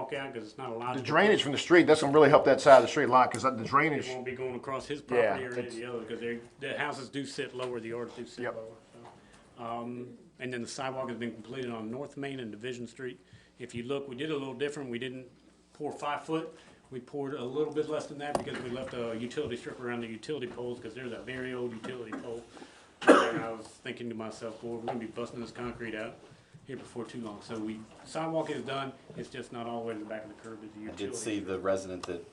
sidewalk out because it's not allowed. The drainage from the street, that's gonna really help that side of the street a lot, because the drainage, It won't be going across his property or any of it's- the other, because the houses do sit lower, the yards do sit Yep. lower. So. And then the sidewalk has been completed on North Main and Division Street. If you look, we did a little different. We didn't pour 5 foot. We poured a little bit less than that because we left a utility strip around the utility poles, because there's a very old utility pole. And I was thinking to myself, boy, we're gonna be busting this concrete out here before too long. So sidewalk is done, it's just not all the way to the back of the curb as the I utility. did see the resident that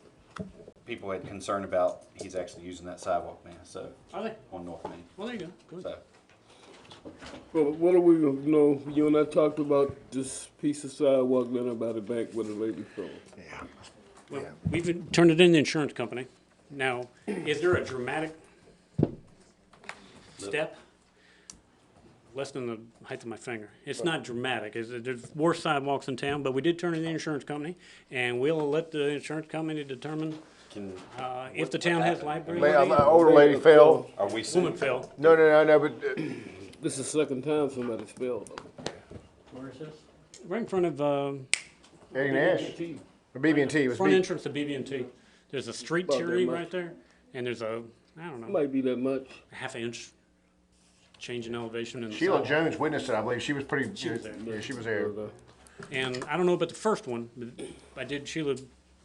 people had concern about, he's actually using that sidewalk now, so, Are they? on North Main, Well, there you go. Good. so. Well, what are we gonna know? You and I talked about this piece of sidewalk down by the bank where the lady fell. yeah. Well, we've turned it in the insurance company. Now, is there a dramatic step? Less than the height of my finger. It's not dramatic. There's worse sidewalks in town, but we did turn it in the insurance company, and we'll let the insurance company determine Can, if the town has An liability. older lady fell. are we Woman suing? fell. No, but, This is the second time somebody's fell though. Where is this? Right in front of, Eddie Nash, or BB&T, it was front B. entrance of BB&T. There's a street About that tree much. right there, and there's a, I don't know, Might be that much. half-inch change in elevation in the Sheila sidewalk. Jones witnessed it, I believe. She was pretty, She was there. yeah, she was there. And I don't know about the first one, but Sheila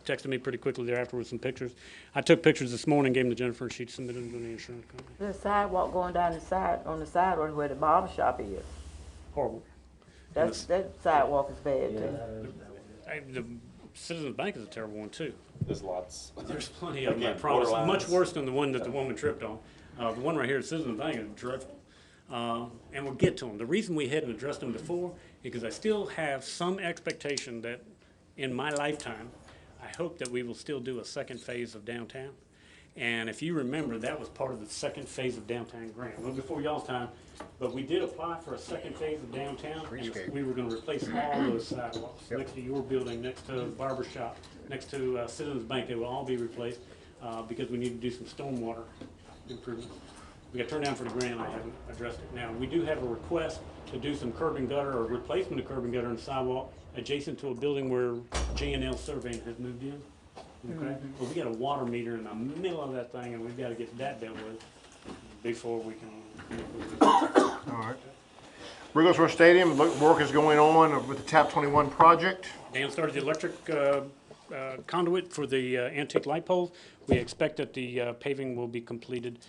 texted me pretty quickly thereafter with some pictures. I took pictures this morning, gave them to Jennifer, and she submitted them to the insurance company. There's a sidewalk going down the side, on the side where the barber shop is. Horrible. That sidewalk is bad too. The Citizens Bank is a terrible one too. There's lots. There's plenty of them, I Again, promise. borderlines. Much worse than the one that the woman tripped on. The one right here at Citizens Bank is dreadful. And we'll get to them. The reason we hadn't addressed them before is because I still have some expectation that in my lifetime, I hope that we will still do a second phase of downtown. And if you remember, that was part of the second phase of downtown grant. Well, before y'all's time, but we did apply for a second phase of downtown. And we were gonna replace all those sidewalks, next to your building, next to Barber Shop, next to Citizens Bank. They will all be replaced, because we need to do some stormwater improvements. We got turned down for the grant, I haven't addressed it. Now, we do have a request to do some curb and gutter or replacement of curb and gutter and sidewalk adjacent to a building where J&L Surveying has moved in. Okay, well, we got a water meter in the middle of that thing, and we've gotta get that dealt with before we can. All right. Wigglesworth Stadium, work is going on with the TAP 21 project. Dan started the electric conduit for the antique light poles. We expect that the paving will be completed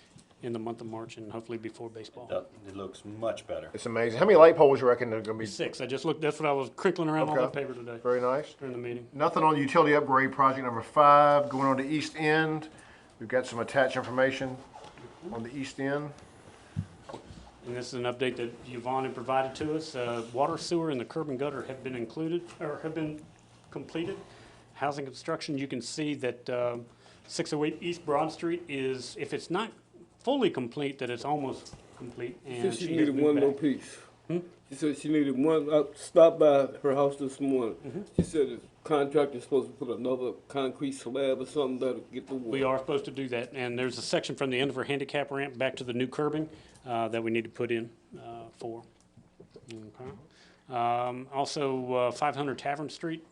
in the month of March and hopefully before baseball. It looks much better. It's amazing. How many light poles you reckon there's gonna be? 6, I just looked, that's what I was crinkling around all that Okay. paper today Very nice. during the meeting. Nothing on the utility upgrade project number 5, going on the east end. We've got some attached information on the east end. And this is an update that Yvonne had provided to us. Water, sewer, and the curb and gutter have been included, or have been completed. Housing construction, you can see that 608 East Broad Street is, if it's not fully complete, that it's almost complete. She And said she she has needed one moved more back. piece. She said she needed one. I stopped by her house this morning. She said the contractor's supposed to put another concrete slab or something that'll get the water. We are supposed to do that, and there's a section from the end of her handicap ramp back to the new curbing that we need to put in for. Okay. Also, 500 Tavern Street.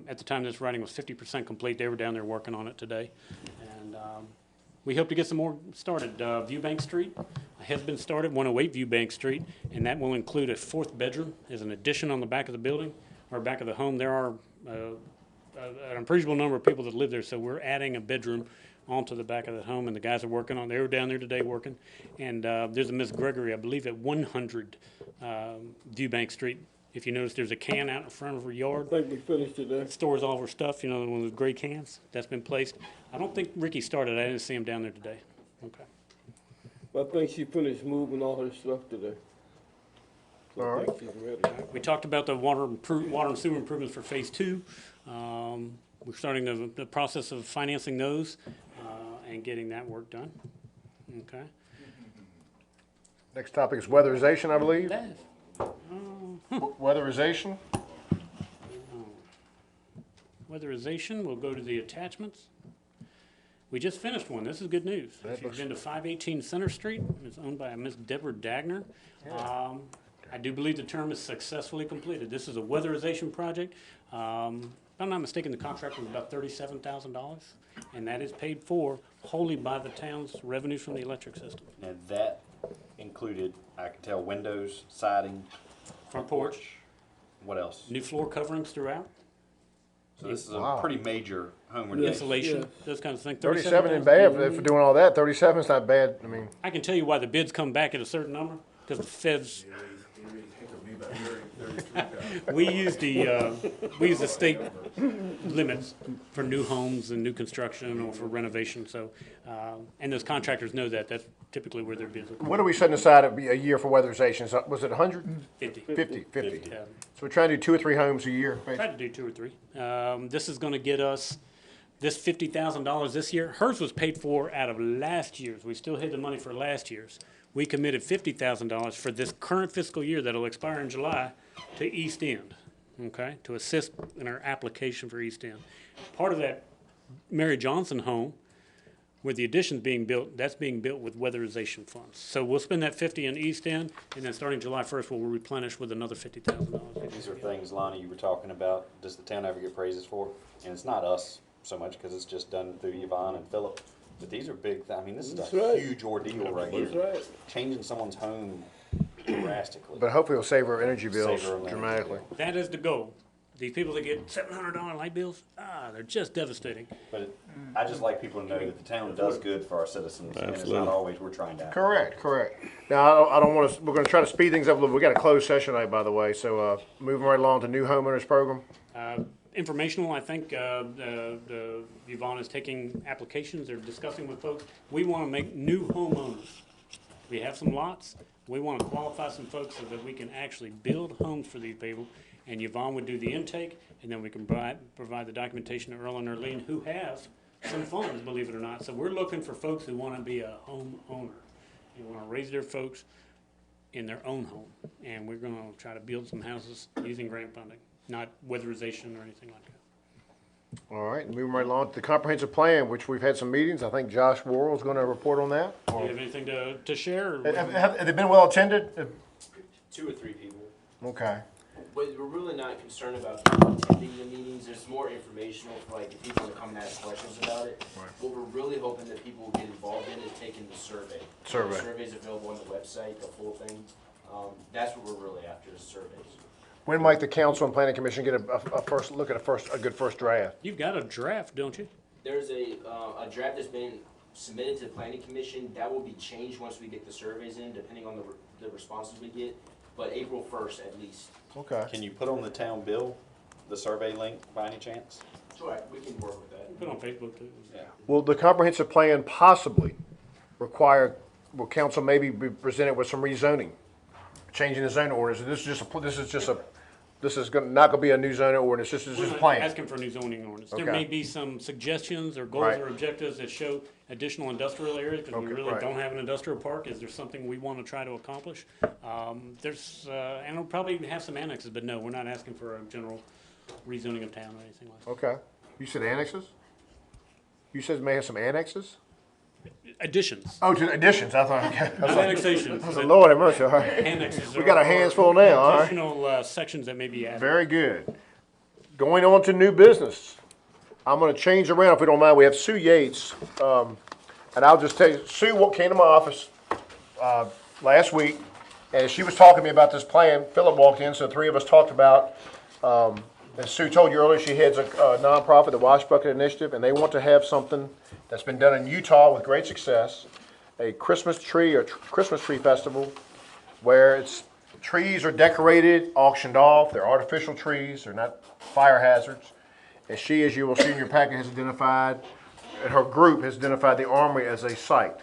At the time this writing was 50% complete. They were down there working on it today. And we hope to get some more started. Viewbank Street has been started, 108 Viewbank Street, and that will include a 4th bedroom as an addition on the back of the building, or back of the home. There are an appreciable number of people that live there, so we're adding a bedroom onto the back of the home, and the guys are working on, they were down there today working. And there's a Miss Gregory, I believe at 100 Viewbank Street. If you notice, there's a can out in front of her yard. I think we finished today. Stores all of her stuff, you know, one of those gray cans that's been placed. I don't think Ricky started, I didn't see him down there today. Okay. I think she finished moving all her stuff today. So All I think she's ready. We talked about the water and sewer improvements for phase 2. We're starting the process of financing those and getting that work done. Okay. Next topic is weatherization, I believe. That is- Weatherization. Weatherization, we'll go to the attachments. We just finished one. This is good news. If you've been to 518 Center Street, it's owned by a Miss Deborah Dagner. I do believe the term is successfully completed. This is a weatherization project. If I'm not mistaken, the contract was about $37,000, and that is paid for wholly by the town's revenues from the electric system. And that included, I can tell, windows, siding, Front porch, what else? new floor coverings throughout, So this is a Wow. pretty major home renovation. insulation, Yeah. those kinds of things. 37 ain't bad for doing all that. 37 is not bad. I mean, I can tell you why the bids come back at a certain number, because the feds, we use the state limits for new homes and new construction or for renovation, so, and those contractors know that, that's typically where their bids are. what are we setting aside a year for weatherization? Was it 100? 50. 50. Yeah. So we're trying to do 2 or 3 homes a year, Tried basically. to do 2 or 3. This is gonna get us this $50,000 this year. Hers was paid for out of last year's. We still had the money for last year's. We committed $50,000 for this current fiscal year that'll expire in July to East End, okay? To assist in our application for East End. Part of that Mary Johnson home, where the addition's being built, that's being built with weatherization funds. So we'll spend that 50 in East End, and then starting July 1st, we'll replenish with another $50,000. These are things, Lonnie, you were talking about, does the town ever get praises for? And it's not us so much, because it's just done through Yvonne and Philip. But these are big, I mean, this is That's a right. huge ordeal right That's here. right. Changing someone's home drastically. But hopefully it'll save our energy bills Save our energy dramatically. That is the goal. These people that get $700 light bills, they're just devastating. But I just like people to know that the town does good for our citizens, and it's Absolutely. not always we're trying to. Correct. Now, I don't want to, we're going to try to speed things up a little. We got a closed session tonight, by the way, so moving right along to new homeowners program. Informational, I think, Yvonne is taking applications, they're discussing with folks. We want to make new homeowners. We have some lots, we want to qualify some folks so that we can actually build homes for these people. And Yvonne would do the intake, and then we can provide the documentation to Earl and Erlene, who have some funds, believe it or not. So we're looking for folks who want to be a homeowner. They want to raise their folks in their own home. And we're going to try to build some houses using grant funding, not weatherization or anything like that. All right, moving right along to the comprehensive plan, which we've had some meetings. I think Josh Worrell's going to report on that. Do you have anything to share? Or Have they been well attended? 2 or 3 people. Okay. But we're really not concerned about people attending the meetings. It's more informational for like the people that come and ask questions about it. Right. What we're really hoping that people will get involved in is taking the survey. Survey. The survey's available on the website, the full thing. That's what we're really after, is surveys. When might the council and planning commission get a first look at a good first draft? You've got a draft, don't you? There's a draft that's been submitted to the planning commission. That will be changed once we get the surveys in, depending on the responses we get. But April 1st at least. Okay. Can you put on the town bill the survey link by any chance? Sure, we can work with that. Put it on Facebook too. Yeah. Will the comprehensive plan possibly require, will council maybe be presented with some rezoning? Changing the zone ordinance? This is not gonna be a new zoning ordinance, this is We're just a not plan. asking for a new zoning ordinance. There Okay. may be some suggestions or goals Right. or objectives that show additional industrial areas, because we Okay, really right. don't have an industrial park. Is there something we want to try to accomplish? And we'll probably have some annexes, but no, we're not asking for a general rezoning of town or anything like that. Okay. You said annexes? You said it may have some annexes? Additions, Oh, to additions, I thought, okay. I was not like, annexations. I said, Lord have mercy, all right. Annexes. We got our hands full now, all right. Additional sections that may be added. Very good. Going on to new business. I'm gonna change around if we don't mind. We have Sue Yates, and I'll just tell you, Sue came to my office, last week, and she was talking to me about this plan. Philip walked in, so the 3 of us talked about, as Sue told you earlier, she heads a nonprofit, the Wash Bucket Initiative, and they want to have something that's been done in Utah with great success, a Christmas tree or Christmas tree festival, where trees are decorated, auctioned off, they're artificial trees, they're not fire hazards. And she, as you will see in your packet, has identified, and her group has identified the Armory as a site.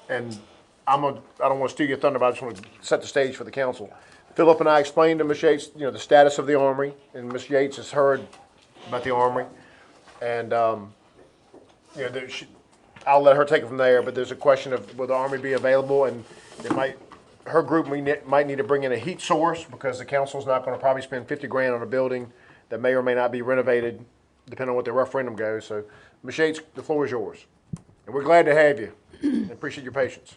And I don't want to steal your thunder, but I just want to set the stage for the council. Philip and I explained to Ms. Yates, the status of the Armory, and Ms. Yates has heard about the Armory. And, I'll let her take it from there, but there's a question of will the Armory be available, and her group might need to bring in a heat source, because the council's not going to probably spend 50 grand on a building that may or may not be renovated, depending on what the referendum goes. So, Ms. Yates, the floor is yours. And we're glad to have you, and appreciate your patience.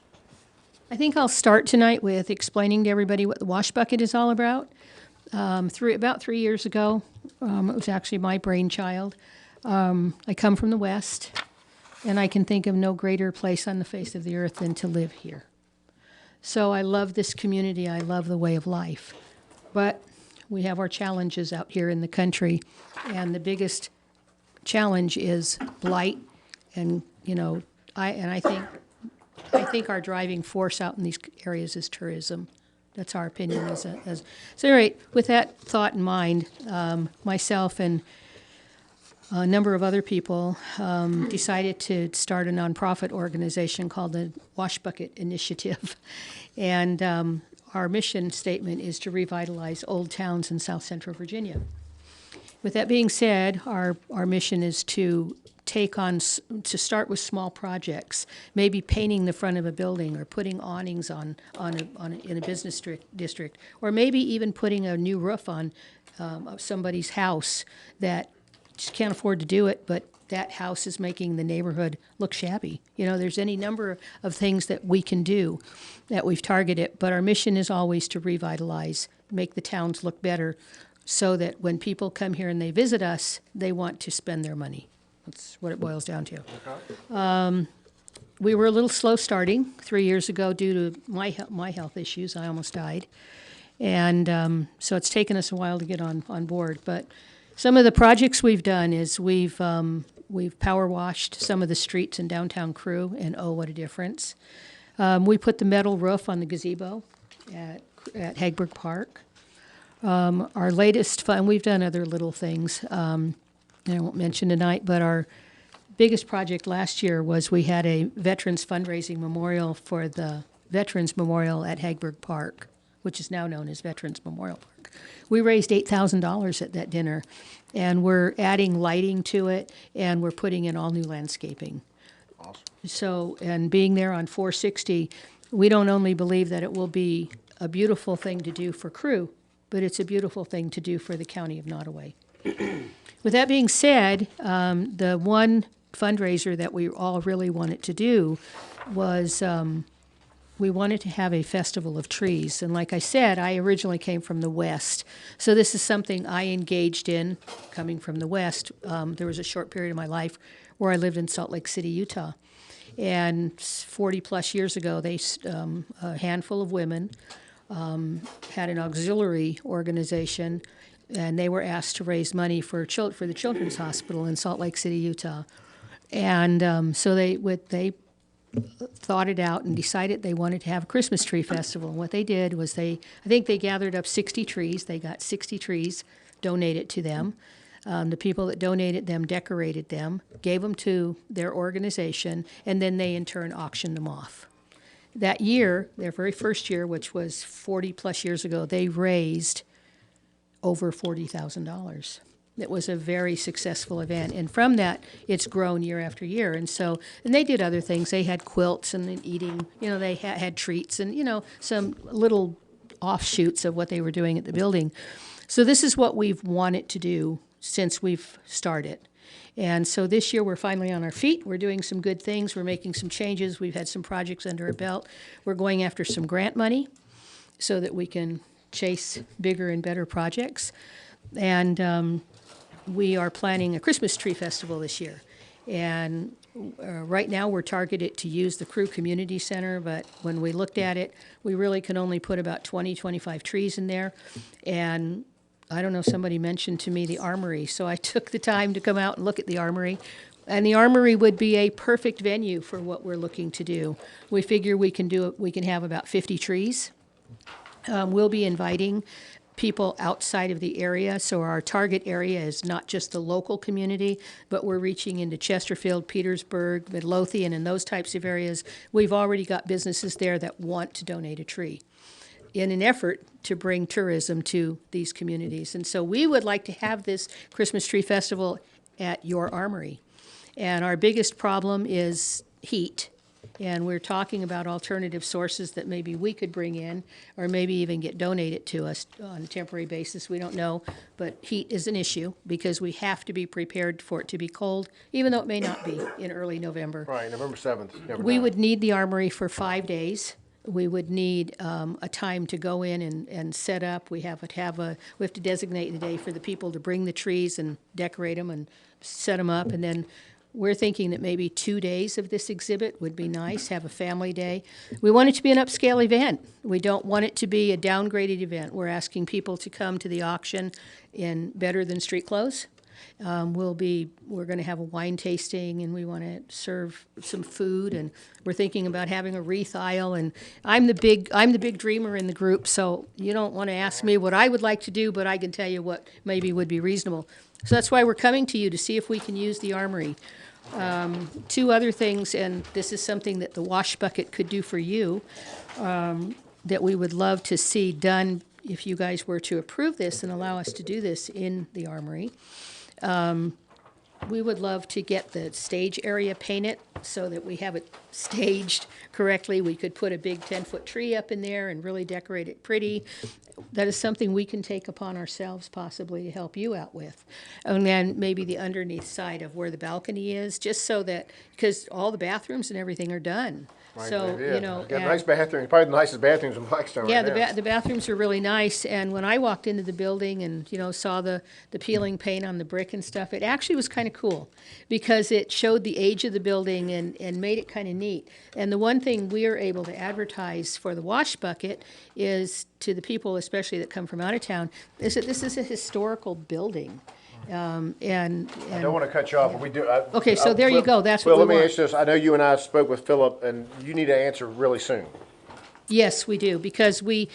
I think I'll start tonight with explaining to everybody what the Wash Bucket is all about. About 3 years ago, it was actually my brainchild. I come from the West, and I can think of no greater place on the face of the earth than to live here. So I love this community. I love the way of life. But we have our challenges out here in the country, and the biggest challenge is blight. And I think our driving force out in these areas is tourism. That's our opinion. So anyway, with that thought in mind, myself and a number of other people decided to start a nonprofit organization called the Wash Bucket Initiative. And our mission statement is to revitalize old towns in South Central Virginia. With that being said, our mission is to start with small projects, maybe painting the front of a building or putting awnings in a business district, or maybe even putting a new roof on somebody's house that just can't afford to do it, but that house is making the neighborhood look shabby. There's any number of things that we can do that we've targeted, but our mission is always to revitalize, make the towns look better, so that when people come here and they visit us, they want to spend their money. That's what it boils down to. We were a little slow starting 3 years ago due to my health issues. I almost died. And so it's taken us a while to get on board. But some of the projects we've done is we've power washed some of the streets in downtown Crewe, and oh, what a difference. We put the metal roof on the gazebo at Hagberg Park. Our latest fund, we've done other little things, and I won't mention tonight, but our biggest project last year was we had a Veterans Fundraising Memorial for the Veterans Memorial at Hagberg Park, which is now known as Veterans Memorial Park. We raised $8,000 at that dinner, and we're adding lighting to it, and we're putting in all new landscaping. Awesome. So, and being there on 460, we don't only believe that it will be a beautiful thing to do for Crewe, but it's a beautiful thing to do for the county of Nottoway. With that being said, the one fundraiser that we all really wanted to do was we wanted to have a festival of trees. And like I said, I originally came from the West. So this is something I engaged in coming from the West. There was a short period of my life where I lived in Salt Lake City, Utah. And 40 plus years ago, a handful of women had an auxiliary organization, and they were asked to raise money for the Children's Hospital in Salt Lake City, Utah. And so they thought it out and decided they wanted to have a Christmas tree festival. And what they did was I think they gathered up 60 trees. They got 60 trees donated to them. The people that donated them decorated them, gave them to their organization, and then they in turn auctioned them off. That year, their very first year, which was 40 plus years ago, they raised over $40,000. It was a very successful event, and from that, it's grown year after year. And they did other things. They had quilts and then eating, they had treats and, some little offshoots of what they were doing at the building. So this is what we've wanted to do since we've started. And so this year, we're finally on our feet. We're doing some good things. We're making some changes. We've had some projects under our belt. We're going after some grant money so that we can chase bigger and better projects. And we are planning a Christmas tree festival this year. And right now, we're targeted to use the Crewe Community Center, but when we looked at it, we really can only put about 20, 25 trees in there. And I don't know, somebody mentioned to me the Armory, so I took the time to come out and look at the Armory. And the Armory would be a perfect venue for what we're looking to do. We figure we can have about 50 trees. We'll be inviting people outside of the area, so our target area is not just the local community, but we're reaching into Chesterfield, Petersburg, Midlothian, and those types of areas. We've already got businesses there that want to donate a tree in an effort to bring tourism to these communities. And so we would like to have this Christmas tree festival at your Armory. And our biggest problem is heat. And we're talking about alternative sources that maybe we could bring in or maybe even get donated to us on a temporary basis. We don't know. But heat is an issue because we have to be prepared for it to be cold, even though it may not be in early November. Right, November 7th. We would need the Armory for 5 days. we would need a time to go in and set up. We have to designate the day for the people to bring the trees and decorate them and set them up. And then we're thinking that maybe 2 days of this exhibit would be nice, have a family day. We want it to be an upscale event. We don't want it to be a downgraded event. We're asking people to come to the auction in better than street clothes. We're gonna have a wine tasting, and we wanna serve some food, and we're thinking about having a wreath aisle, and I'm the big dreamer in the group, so you don't wanna ask me what I would like to do, but I can tell you what maybe would be reasonable. So that's why we're coming to you, to see if we can use the armory. Two other things, and this is something that the wash bucket could do for you, that we would love to see done if you guys were to approve this and allow us to do this in the armory. We would love to get the stage area painted so that we have it staged correctly. We could put a big 10-foot tree up in there and really decorate it pretty. That is something we can take upon ourselves possibly to help you out with. And then maybe the underneath side of where the balcony is, just so that, because all the bathrooms and everything are done. So, Yeah. you know. Got and- nice bathrooms, probably the nicest bathrooms in Blackstone yeah, right now. the bathrooms are really nice, and when I walked into the building and, you know, saw the peeling paint on the brick and stuff, it actually was kind of cool, because it showed the age of the building and made it kind of neat. And the one thing we're able to advertise for the wash bucket is, to the people especially that come from out of town, is that this is a historical building. And I don't want to cut you off, but we do. Okay, so there you go. That's what Well, we let me want. ask you this. I know you and I spoke with Philip, and you need to answer really soon. Yes, we do, because we're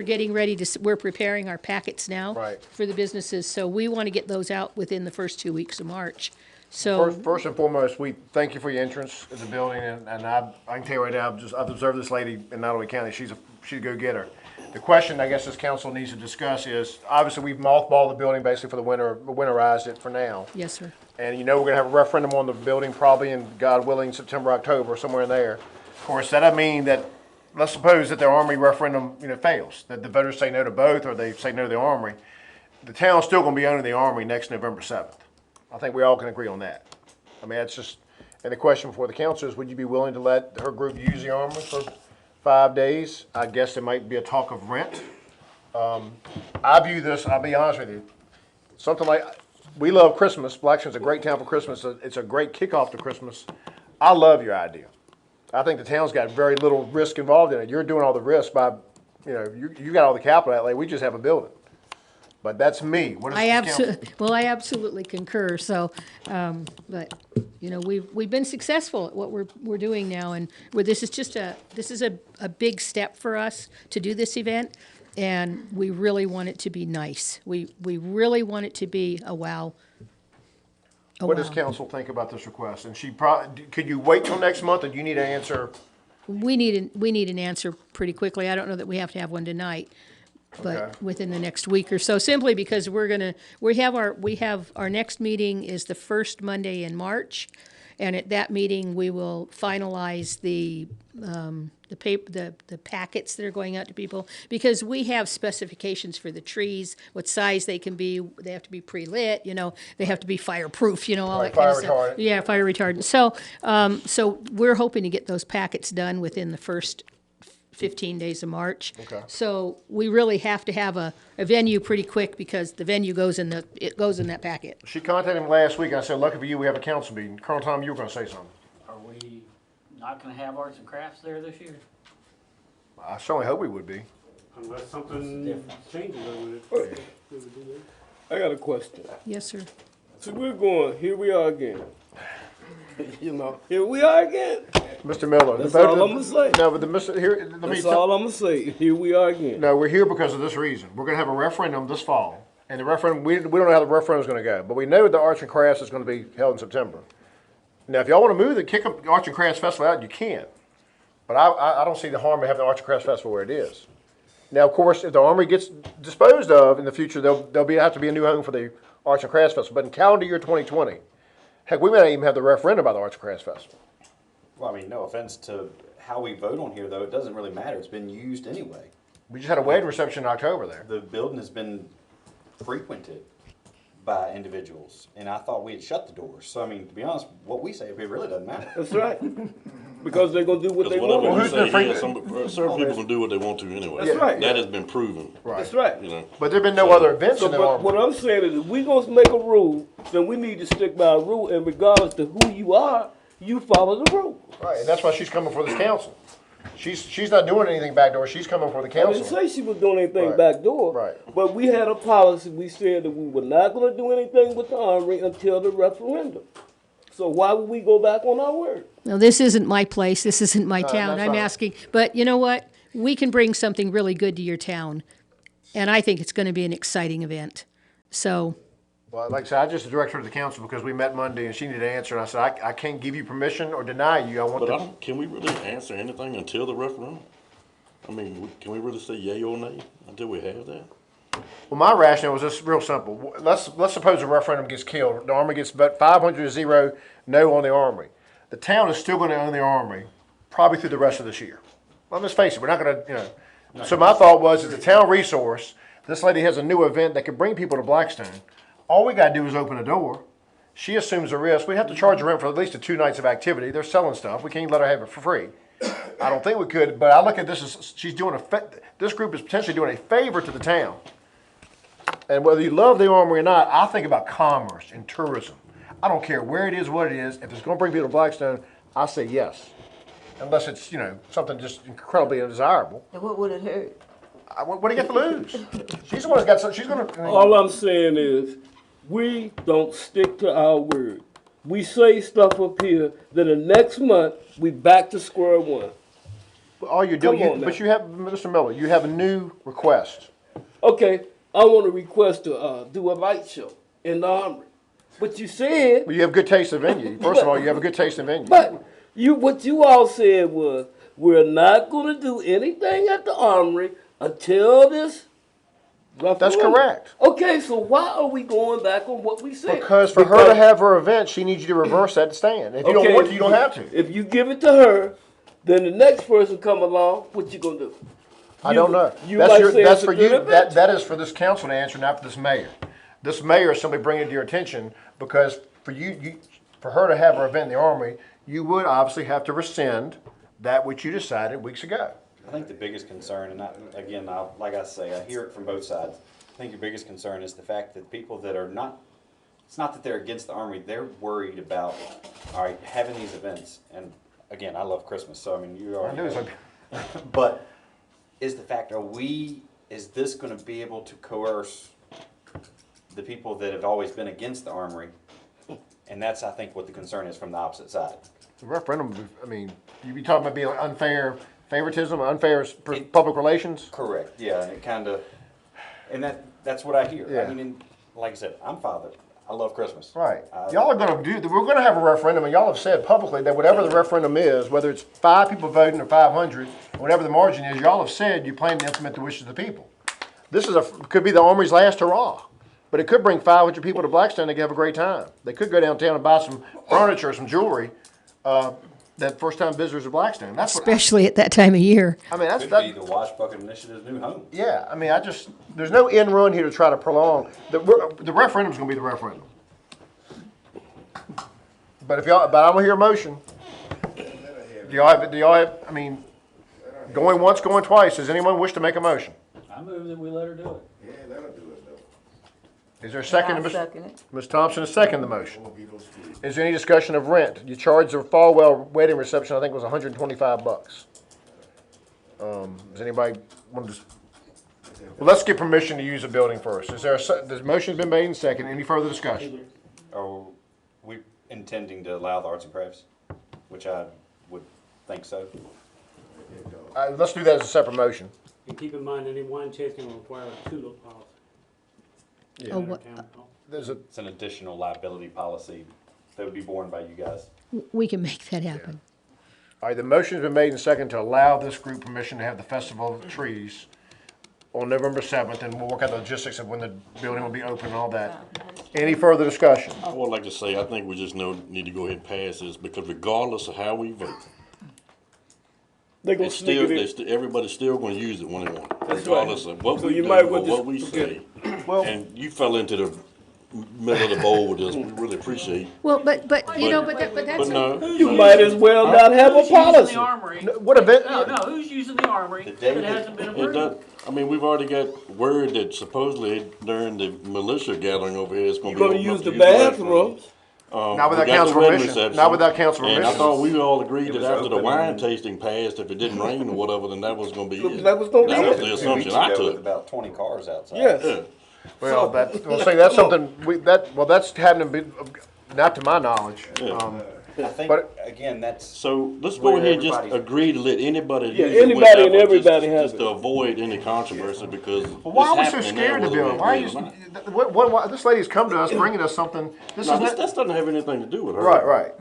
getting ready we're preparing our packets now Right. for the businesses, so we want to get those out within the first 2 weeks of March. So, First and foremost, we thank you for your entrance in the building, and I can tell you right now, I've observed this lady in Nottaway County. She's a go-getter. The question I guess this council needs to discuss is, obviously, we've mothballed the building basically for the winter, winterized it for now. yes, sir. And you know we're gonna have a referendum on the building probably in, God willing, September, October, somewhere in there. Of course, that'll mean that, let's suppose that the Armory referendum, fails, that the voters say no to both, or they say no to the Armory. The town's still gonna be owning the Armory next November 7th. I think we all can agree on that. I mean, that's just, and the question before the council is, would you be willing to let her group use the Armory for 5 days? I guess there might be a talk of rent. I view this, I'll be honest with you, something like, we love Christmas. Blackstone's a great town for Christmas. It's a great kickoff to Christmas. I love your idea. I think the town's got very little risk involved in it. You're doing all the risk by, you got all the capital outlay. We just have a building. But that's me. What does the council? I absolutely concur, so, but, we've been successful at what we're doing now, and this is a big step for us to do this event, and we really want it to be nice. We really want it to be a wow. What does council think about this request? And could you wait till next month, or do you need an answer? We need an answer pretty quickly. I don't know that we have to have one tonight, Okay. but within the next week or so, simply because we have our next meeting is the first Monday in March, and at that meeting, we will finalize the packets that are going out to people, because we have specifications for the trees, what size they can be, they have to be pre-lit, they have to be fireproof, all Right, that kind of fire stuff. retardant. Yeah, fire retardant. So we're hoping to get those packets done within the first 15 days of March. Okay. So we really have to have a venue pretty quick, because the venue goes in that packet. She contacted him last week. I said, lucky for you, we have a council meeting. Colonel Tom, you were gonna say something. Are we not gonna have arts and crafts there this year? I certainly hope we would be. Unless something changes over it. I got a question. Yes, sir. So here we are again. Here we are again. Mr. Miller. That's all I'm gonna say. No, but let me That's all I'm gonna say. Here we are again. No, we're here because of this reason. We're gonna have a referendum this fall. And the referendum, we don't know how the referendum's gonna go, but we know the Arts and Crafts is gonna be held in September. Now, if y'all wanna move kick the Arts and Crafts Festival out, you can. But I don't see the harm in having the Arts and Crafts Festival where it is. Now, of course, if the Armory gets disposed of in the future, there'll have to be a new home for the Arts and Crafts Festival. But in calendar year 2020, heck, we may not even have the referendum about the Arts and Crafts Festival. Well, I mean, no offense to how we vote on here, though, it doesn't really matter. It's been used anyway. We just had a wedding reception in October there. The building has been frequented by individuals, and I thought we had shut the doors. So, I mean, to be honest, what we say, it really doesn't matter. That's right. because they're gonna do what Because they whatever want. you who's say been free- here, certain people can do what they want to anyway. That's right. That has been proven, That's right. you know. But there've been no other events So, in the but what Armory. I'm saying is, if we gonna make a rule, then we need to stick by a rule, and regardless to who you are, you follow the rule. Right, and that's why she's coming for this council. She's not doing anything backdoor, she's coming for the I didn't council. say she was doing anything Right. backdoor. Right. But we had a policy, we said that we were not gonna do anything with the Armory until the referendum. So why would we go back on our word? No, this isn't my place, this isn't my town, that's I'm fine. asking, but you know what? We can bring something really good to your town, and I think it's gonna be an exciting event. So, Well, like I said, I just directed her to the council because we met Monday and she needed an answer, and I said, I can't give you permission or deny you, I want But I the. don't, can we really answer anything until the referendum? I mean, can we really say yay or nay until we have that? Well, my rationale was just real simple. Let's suppose the referendum gets killed. The Armory gets about 500-0 no on the Armory. The town is still going to own the Armory probably through the rest of this year. Well, let's face it, we're not going to, you know. So my thought was, as a town resource, this lady has a new event that could bring people to Blackstone. All we got to do is open a door. She assumes the risk. We have to charge her rent for at least 2 nights of activity. They're selling stuff. We can't let her have it for free. I don't think we could, but I look at this as she's doing this group is potentially doing a favor to the town. And whether you love the Armory or not, I think about commerce and tourism. I don't care where it is, what it is. If it's going to bring people to Blackstone, I say yes. Unless it's, you know, something just incredibly undesirable. And what would it hurt? What do you get to lose? She's the one that's got something. She's going to. All I'm saying is, we don't stick to our word. We say stuff up here, then the next month, we back to square one. All you're doing, Come on now. but you have, Mr. Miller, you have a new request. Okay, I want to request to do a light show in the Armory. But you said, Well, you have good taste in venue. First of all, you have a good taste in venue. but what you all said was, we're not going to do anything at the Armory until this referendum. That's correct. Okay, so why are we going back on what we said? Because for her to have her event, she needs you to reverse that stand. If you don't want to, you don't have to. If you give it to her, then the next person come along, what you gonna do? I don't know. You That's might your, say that's it's a for good you. event. That is for this council to answer, not for this mayor. This mayor is simply bringing it to your attention because for for her to have her event in the Armory, you would obviously have to rescind that which you decided weeks ago. I think the biggest concern, and like I say, I hear it from both sides. I think your biggest concern is the fact that people that are not, it's not that they're against the Armory, they're worried about, all right, having these events. And again, I love Christmas, so I mean, you I already knew it was know. like- But is the fact, is this gonna be able to coerce the people that have always been against the Armory? And that's, I think, what the concern is from the opposite side. The referendum, I mean, you be talking about being unfair favoritism, unfair public relations? Correct, yeah, and it kinda, and that's what I hear. Yeah. I mean, and like I said, I'm fathered. I love Christmas. Right. Y'all are gonna we're gonna have a referendum, and y'all have said publicly that whatever the referendum is, whether it's 5 people voting or 500, whatever the margin is, y'all have said you plan to implement the wishes of the people. This could be the Armory's last hurrah, but it could bring 500 people to Blackstone. They could have a great time. They could go downtown and buy some furniture, some jewelry, that first time visitors to Blackstone. That's what, especially at that time of year. I mean, Could be the Wash Bucket Initiative's new home. yeah, I mean, there's no end run here to try to prolong. The referendum's gonna be the referendum. But I'm gonna hear a motion. Do y'all have, I mean, going once, going twice, does anyone wish to make a motion? I move that we let her do it. Is there a second? I'll to second it. Ms. Thompson, is second the motion. Is there any discussion of rent? You charged the Falwell wedding reception, I think it was $125. Does anybody want to well, let's get permission to use the building first. The motion's been made and second. Any further discussion? Are we intending to allow the arts and crafts? Which I would think so. Let's do that as a separate motion. And keep in mind, any wine tasting will require a tulip policy. Yeah. Oh, what- It's an additional liability policy that would be borne by you guys. We can make that happen. All right, the motion's been made and second to allow this group permission to have the Festival of the Trees on November 7th, and we'll work out the logistics of when the building will be open and all that. Any further discussion? I would like to say, I think we just need to go ahead and pass this, because regardless of how we vote, They gonna it's sneak still, it in. everybody's still gonna use it when they want it, That's regardless right. of what So we you do might or well what just we forget say. Well, And you fell into middle of the bowl with this. We really appreciate. Well, but you know, but that's. But no, You might as well not have a Who's using policy. the armory? What event? No, who's using the armory The day that that- hasn't been it approved? does. I mean, we've already got word that supposedly during the militia gathering over here, it's going You're to be gonna open use up the to bathrooms. Not without we got council the wedding permission. reception, Not without council And I permission. thought we all agreed It that was after the open wine and- tasting passed, if it didn't rain or whatever, then that was going to be it. That was gonna be That was it. the 2 assumption weeks I ago with took. about 20 cars outside. Yes. Yeah. Well, that's something, that's hadn't been, not to my knowledge. I think, But- again, that's. So let's go where ahead and just everybody's- agree to let anybody Yeah, use it anybody whenever, and everybody just, has just it. to avoid any controversy because Well, why are we it's so happening now, scared to whether do we it? Why are agree you, or not. why, this lady's come to us bringing us something, this No, is this, not, this doesn't have anything to do with her. right.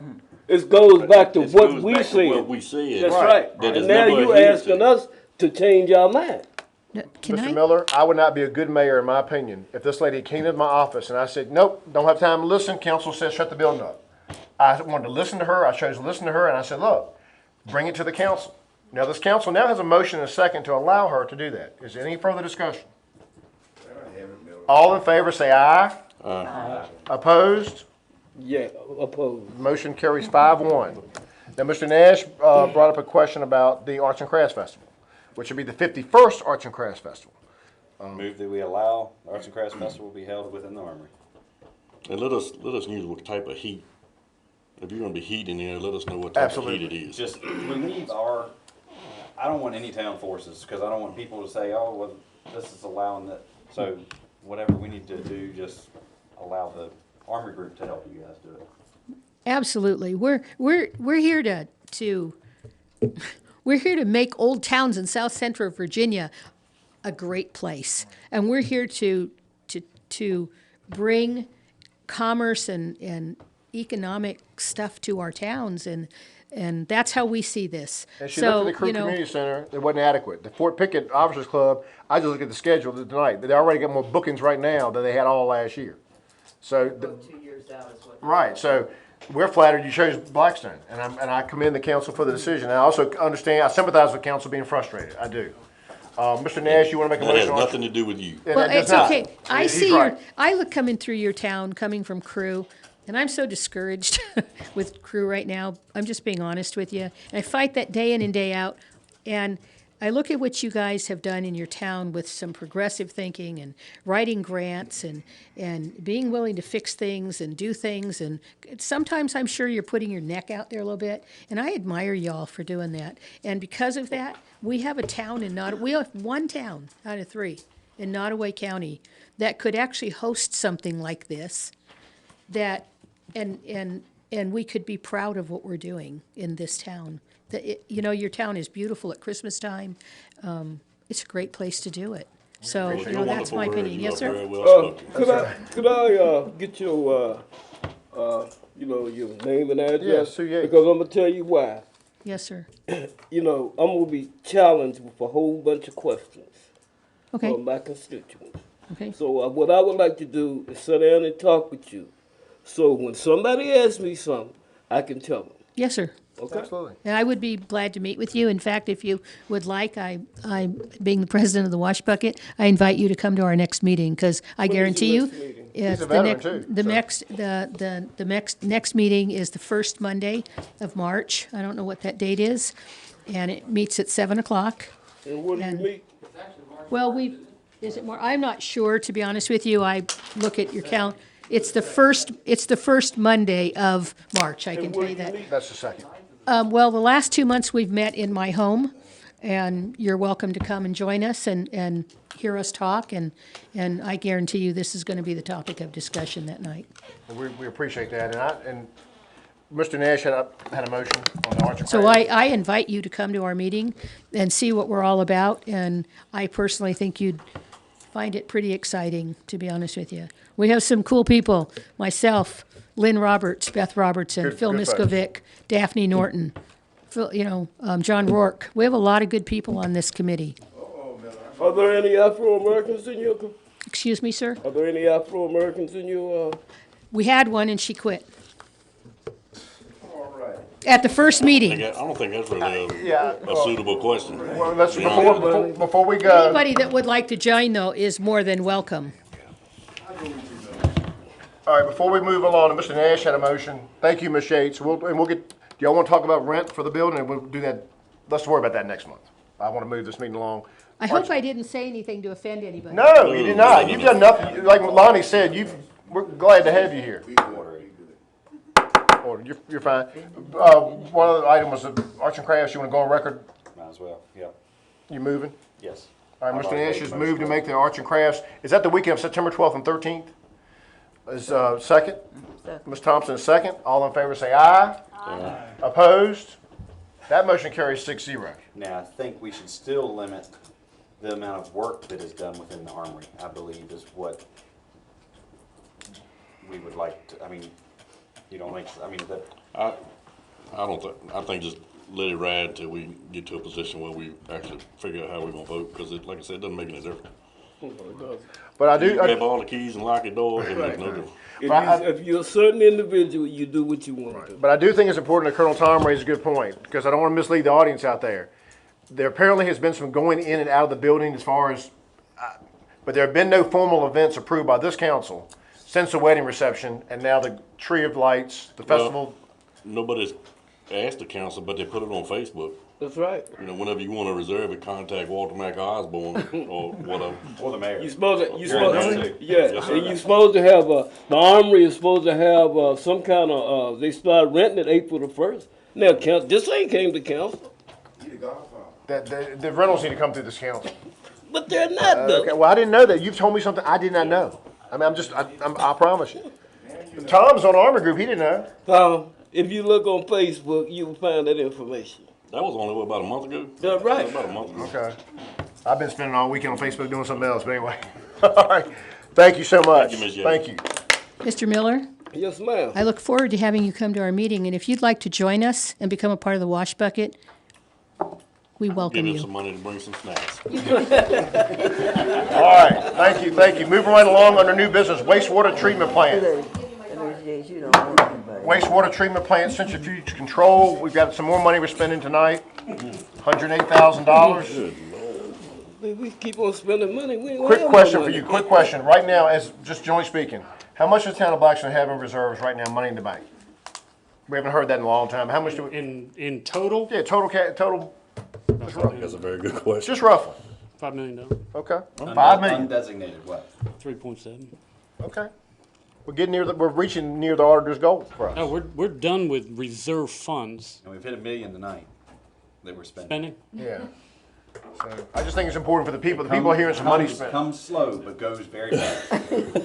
It goes back to It what goes we back to said. what we said. That's Right. right. That is And now never you adhered asking to. us to change our mind. No, can Mr. I? Miller, I would not be a good mayor, in my opinion, if this lady came into my office and I said, nope, don't have time to listen, council says shut the building up. I wanted to listen to her, I chose to listen to her, and I said, look, bring it to the council. Now, this council now has a motion and a second to allow her to do that. Is there any further discussion? All in favor, say aye. Aye. Opposed? Yeah, opposed. Motion carries 5-1. Now, Mr. Nash brought up a question about the Arts and Crafts Festival, which would be the 51st Arts and Crafts Festival. Move that we allow the Arts and Crafts Festival to be held within the Armory. And let us use what type of heat. If you're going to be heating there, let us know what type Absolutely. of heat it is. Just, we need our, I don't want any town forces, because I don't want people to say, oh, well, this is allowing that. So whatever we need to do, just allow the Armory group to help you guys do it. Absolutely. We're here to we're here to make old towns in South Central Virginia a great place, and we're here to bring commerce and economic stuff to our towns, and that's how we see this. And she looked at the Crew you know, Community Center, it wasn't adequate. The Fort Pickett Officers Club, I just looked at the schedule tonight. They already got more bookings right now than they had all last year. So, 2 years out is what. right, so we're flattered you chose Blackstone, and I commend the council for the decision. I also understand, I sympathize with council being frustrated, I do. Mr. Nash, you want to make a That has motion on? nothing to do with you. Yeah, well, that does it's not. okay. I He's see right. I look coming through your town, coming from Crew, and I'm so discouraged with Crew right now. I'm just being honest with you. And I fight that day in and day out. And I look at what you guys have done in your town with some progressive thinking and writing grants and being willing to fix things and do things. And sometimes I'm sure you're putting your neck out there a little bit. And I admire y'all for doing that. And because of that, we have a town in we have one town out of 3 in Nottoway County that could actually host something like this, that and we could be proud of what we're doing in this town. You know, your town is beautiful at Christmas time. It's a great place to do it. So, you know, that's my opinion. Yes, sir? Very well spoken. Could I get your your name and address? Yeah, Sue Yates. Because I'm gonna tell you why. Yes, sir. You know, I'm gonna be challenged with a whole bunch of questions Okay, from my constituents. okay. So what I would like to do is sit down and talk with you. So when somebody asks me something, I can tell them. Yes, sir. Okay? Absolutely. And I would be glad to meet with you. In fact, if you would like, I being the president of the Wash Bucket, I invite you to come to our next meeting, because I When is guarantee your you. next meeting? It's a the veteran, next, too, the so. next meeting is the first Monday of March. I don't know what that date is, and it meets at 7:00. And what do you And- meet? Well, is it more, I'm not sure, to be honest with you. I look at your count. It's the first Monday of March, I can And tell where you do you that. meet? That's the second. Well, the last 2 months we've met in my home, and you're welcome to come and join us and hear us talk, and I guarantee you this is gonna be the topic of discussion that night. And we appreciate that, and Mr. Nash had a motion on the Arts and So Crafts. I invite you to come to our meeting and see what we're all about, and I personally think you'd find it pretty exciting, to be honest with you. We have some cool people, myself, Lynn Roberts, Beth Robertson, Good- Phil good folks. Miskovic, Daphne Norton, Phil, John Rourke. We have a lot of good people on this committee. Are there any Afro-Americans in your, Excuse me, sir? are there any Afro-Americans in your, We had one and she quit. At the first meeting. I don't think that's really Yeah, a suitable question. well, let's, To be honest. before we go, Anybody that would like to join, though, is more than welcome. All right, before we move along, Mr. Nash had a motion. Thank you, Ms. Yates. We'll get, do y'all want to talk about rent for the building? And we'll do that, let's worry about that next month. I want to move this meeting along. I hope I didn't say anything to offend anybody. No, you did not. You've done nothing. Like Lonnie said, we're glad to have you here. Order. You're fine. One other item was the arts and crafts. You want to go on record? Might as well, yep, You moving? yes. All right, I've Mr. already Nash made has the moved to motion. make the arts and crafts. Is that the weekend of September 12th and 13th? Is, second? Second. Ms. Thompson is second. All in favor say aye. Aye. Opposed? That motion carries 6-0. Now, I think we should still limit the amount of work that is done within the armory, I believe is what we would like to, I mean, you don't think, I mean, that, I don't think, I think just let it ride till we get to a position where we actually figure out how we're gonna vote, because it, like I said, it doesn't make any difference. But I You do, grab all the keys and lock your door, it makes no difference. If you're a certain individual, you do what you want to do. but I do think it's important that Colonel Tom raised a good point, because I don't want to mislead the audience out there. There apparently has been some going in and out of the building as far as, but there have been no formal events approved by this council since the wedding reception and now the Tree of Lights, the festival. Nobody's asked the council, but they put it on Facebook. That's right. You know, whenever you wanna reserve it, contact Walter Mack Osborne or whatever. or the mayor. You supposed to, You're in there too. yeah, Yes, sir. and you supposed to have, the armory is supposed to have, some kind of, they start renting it April the 1st. Now, this ain't came to council, The rentals need to come through this council. but they're not though. Okay, well, I didn't know that. You've told me something I did not know. I mean, I promise you. Tom's on Armor Group, he didn't know. If you look on Facebook, you will find that information. That was only, what, about a month ago? That's right. About a month ago. Okay. I've been spending all weekend on Facebook doing something else, but anyway. All right. Thank you so much. Thank you, Ms. Yates. Thank you. Mr. Miller, Yes, ma'am. I look forward to having you come to our meeting, and if you'd like to join us and become a part of the Wash Bucket, we welcome Give him some you. money to bring some snacks. All right. Thank you. Moving right along under new business, wastewater treatment plant. You don't want anybody. Wastewater treatment plant centrifuge control. We've got some more money we're spending tonight. $108,000. We keep on spending money. We ain't Quick have no question for money. you. Quick question. Right now, as just generally speaking, how much does the town of Blacksburg have in reserves right now, money in the bank? We haven't heard that in a long time. How much do we? In total, Yeah, total. That's a very good question. Just roughly. $5 million, Okay. 5 million. Undesignated what? 3.7. Okay. We're reaching near the auditor's goal for us. No, we're done with reserve funds And we've hit $1 million tonight that we're spending. spending. Yeah. So I just think it's important for the people. The people are hearing some money spent. Comes slow, but goes very fast.